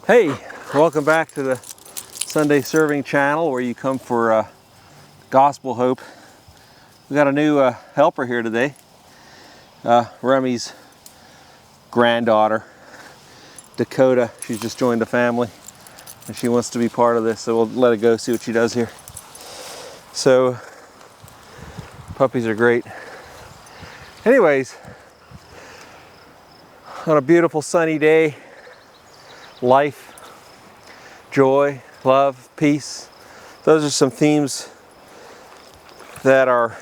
Hey, welcome back to the Sunday Serving channel where you come for gospel hope. We got a new helper here today. Remy's granddaughter, Dakota. She's just joined the family and she wants to be part of this, so we'll let her go see what she does here. So, puppies are great. Anyways, on a beautiful sunny day, life, joy, love, peace. Those are some themes that are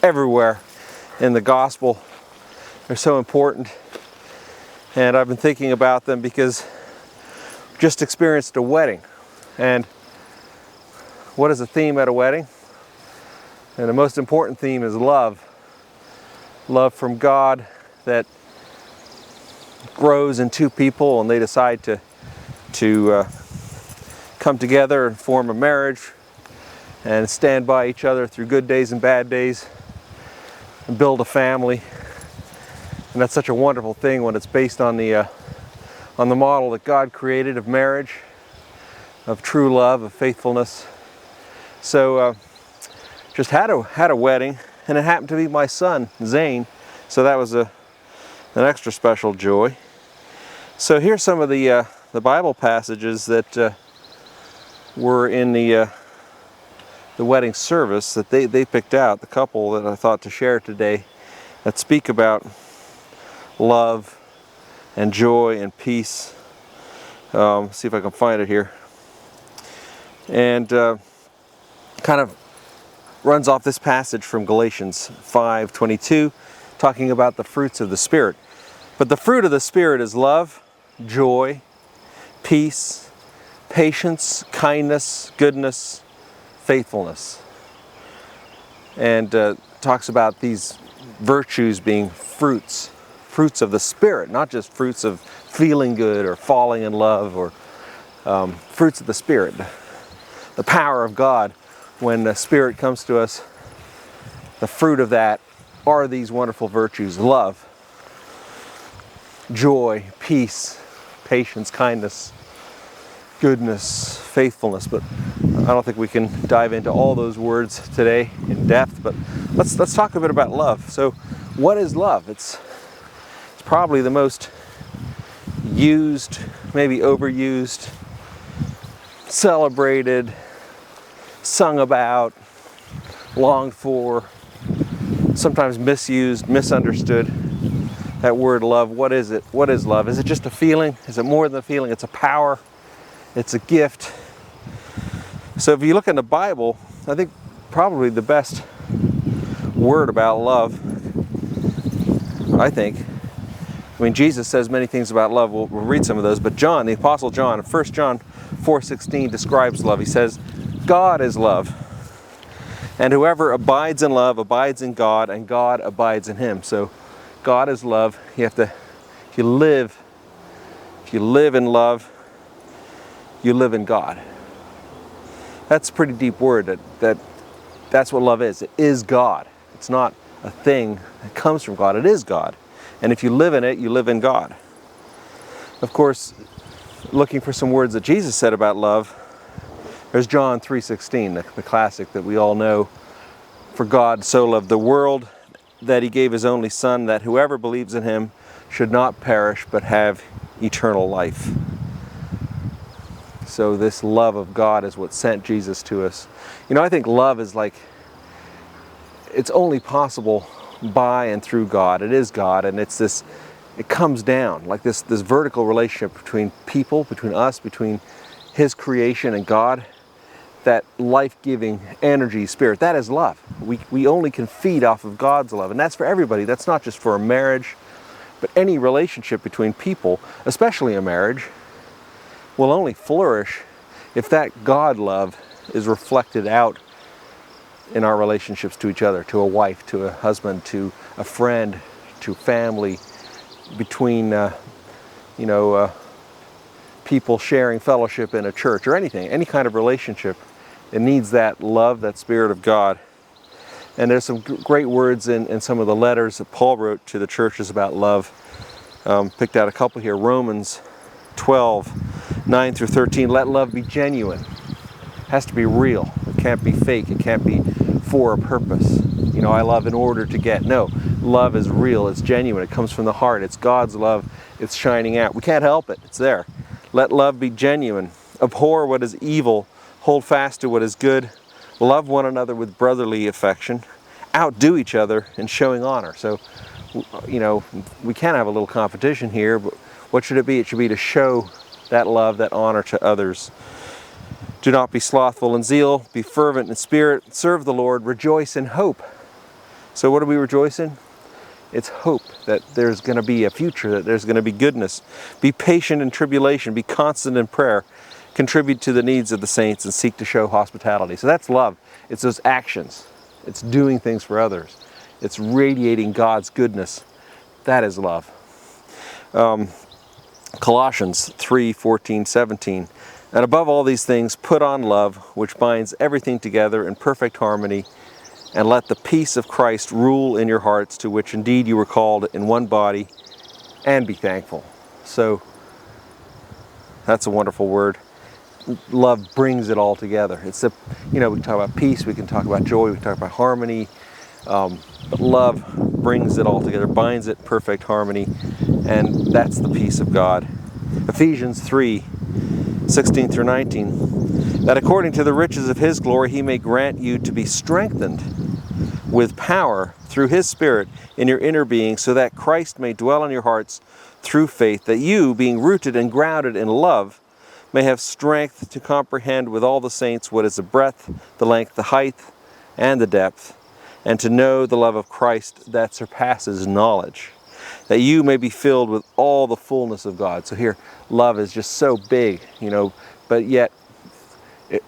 everywhere in the gospel. They're so important. And I've been thinking about them because we just experienced a wedding. And what is a theme at a wedding? And the most important theme is love. Love from God that grows in two people and they decide to come together and form a marriage and stand by each other through good days and bad days and build a family. And that's such a wonderful thing when it's based on the model that God created of marriage, of true love, of faithfulness. So just had a wedding, and it happened to be my son Zane, so that was an extra special joy. So here's some of the Bible passages that were in the wedding service that they picked out, the couple that I thought to share today, that speak about love and joy and peace. See if I can find it here. And kind of runs off this passage from Galatians 5:22, talking about the fruits of the Spirit. But the fruit of the Spirit is love, joy, peace, patience, kindness, goodness, faithfulness. And talks about these virtues being fruits of the Spirit, not just fruits of feeling good or falling in love, or fruits of the Spirit. The power of God, when the Spirit comes to us, the fruit of that are these wonderful virtues: love, joy, peace, patience, kindness, goodness, faithfulness. But I don't think we can dive into all those words today in depth, but let's talk a bit about love. So what is love? It's probably the most used, maybe overused, celebrated, sung about, longed for, sometimes misused, misunderstood. That word love, what is it? What is love? Is it just a feeling? Is it more than a feeling? It's a power. It's a gift. So if you look in the Bible, I think probably the best word about love, I mean, Jesus says many things about love. We'll read some of those. But John, the Apostle John, in 1 John 4:16 describes love. He says, God is love. And whoever abides in love abides in God, and God abides in him. So God is love. If you live in love, you live in God. That's a pretty deep word. That's what love is. It is God. It's not a thing that comes from God. It is God. And if you live in it, you live in God. Of course, looking for some words that Jesus said about love, there's John 3:16, the classic that we all know. For God so loved the world that he gave his only Son, that whoever believes in him should not perish but have eternal life. So this love of God is what sent Jesus to us. You know, I think love is it's only possible by and through God. It is God, and it comes down like this vertical relationship between people, between us, between his creation and God. That life-giving energy, spirit, that is love. We only can feed off of God's love, and that's for everybody. That's not just for a marriage, but any relationship between people, especially a marriage, will only flourish if that God love is reflected out in our relationships to each other, to a wife, to a husband, to a friend, to family, between people sharing fellowship in a church or anything, any kind of relationship. It needs that love, that Spirit of God. And there's some great words in some of the letters that Paul wrote to the churches about love. Picked out a couple here. Romans 12 9 through 13, let love be genuine. It has to be real. It can't be fake. It can't be for a purpose. You know, I love in order to get. No, love is real. It's genuine. It comes from the heart. It's God's love. It's shining out. We can't help it. It's there. Let love be genuine. Abhor what is evil. Hold fast to what is good. Love one another with brotherly affection. Outdo each other in showing honor. So, you know, we can have a little competition here, but what should it be? It should be to show that love, that honor to others. Do not be slothful in zeal. Be fervent in spirit. Serve the Lord. Rejoice in hope. So what do we rejoice in? It's hope that there's going to be a future, that there's going to be goodness. Be patient in tribulation. Be constant in prayer. Contribute to the needs of the saints and seek to show hospitality. So that's love. It's those actions. It's doing things for others. It's radiating God's goodness. That is love. Colossians 3:14-17. And above all these things, put on love, which binds everything together in perfect harmony, and let the peace of Christ rule in your hearts, to which indeed you were called in one body, and be thankful. So that's a wonderful word. Love brings it all together. It's the, you know, we can talk about peace, we can talk about joy, we can talk about harmony, but love brings it all together, binds it in perfect harmony, and that's the peace of God. Ephesians 3:16-19, that according to the riches of His glory He may grant you to be strengthened with power through His Spirit in your inner being, so that Christ may dwell in your hearts through faith, that you, being rooted and grounded in love, may have strength to comprehend with all the saints what is the breadth, the length, the height, and the depth, and to know the love of Christ that surpasses knowledge, that you may be filled with all the fullness of God. So here, love is just so big, you know, but yet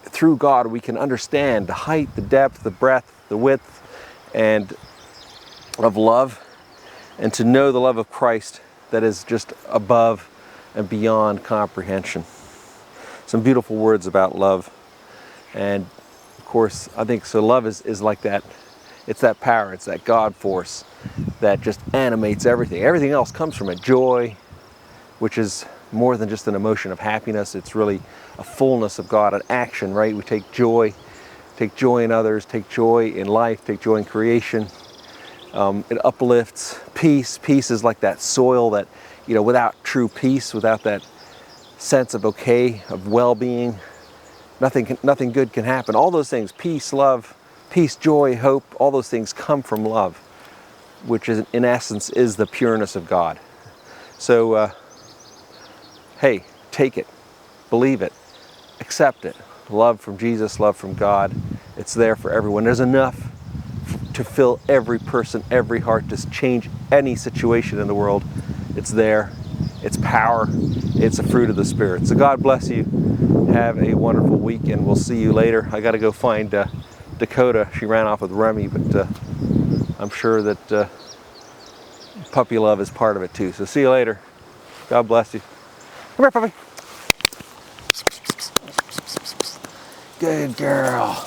through God we can understand the height, the depth, the breadth, the width, and of love, and to know the love of Christ that is just above and beyond comprehension. Some beautiful words about love. And of course, I think so love is like that. It's that power, it's that God force that just animates everything. Everything else comes from it. Joy, which is more than just an emotion of happiness. It's really a fullness of God, an action, right? We take joy in others, take joy in life, take joy in creation. It uplifts. Peace is like that soil that, you know, without true peace, without that sense of of well-being, nothing good can happen. All those things, peace, love, peace, joy, hope, all those things come from love, which is, in essence, is the pureness of God. So, hey, take it, believe it, accept it. Love from Jesus, love from God. It's there for everyone. There's enough to fill every person, every heart, to change any situation in the world. It's there. It's power. It's a fruit of the Spirit. So God bless you. Have a wonderful week, and we'll see you later. I got to go find Dakota. She ran off with Remy, but I'm sure that puppy love is part of it too. So see you later. God bless you. Come here, puppy. Good girl.